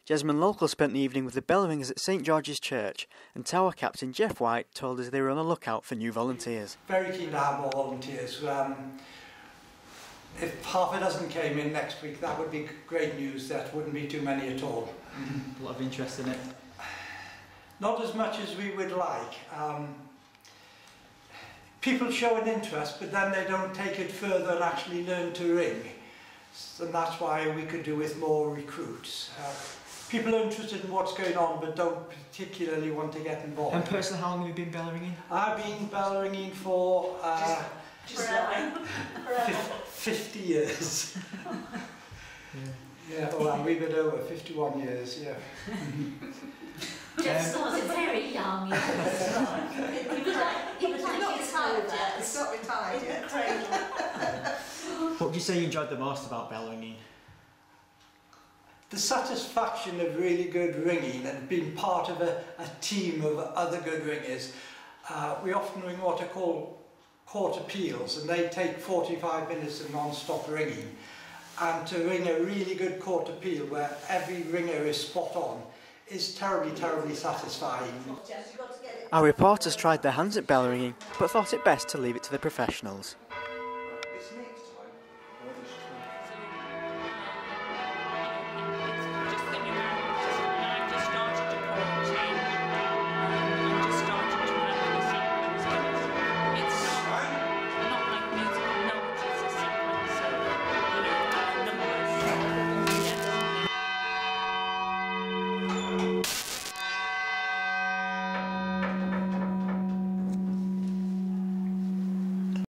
JesmondLocal spent the evening with the bell ringers at St George's Church, and Tower Captain Jeff White told us they were on the lookout for new volunteers. Very keen to have more volunteers. If half a dozen came in next week, that would be great news. That wouldn't be too many at all. A lot of interest in it. Not as much as we would like. People show an interest, but then they don't take it further and actually learn to ring. And that's why we could do with more recruits. People are interested in what's going on, but don't particularly want to get involved. And personally, how long have you been bell ringing? I've been bell ringing for 50 years. Yeah, well, I'm a bit over 51 years, yeah. Just started very young. He was like retired yet. It's not retired yet. What would you say you enjoyed the most about bell ringing? The satisfaction of really good ringing and being part of a team of other good ringers. We often ring what are called quarter peals, and they take 45 minutes of non-stop ringing. And to ring a really good quarter peal where every ringer is spot on is terribly, terribly satisfying. Our reporters tried their hands at bell ringing, but thought it best to leave it to the professionals.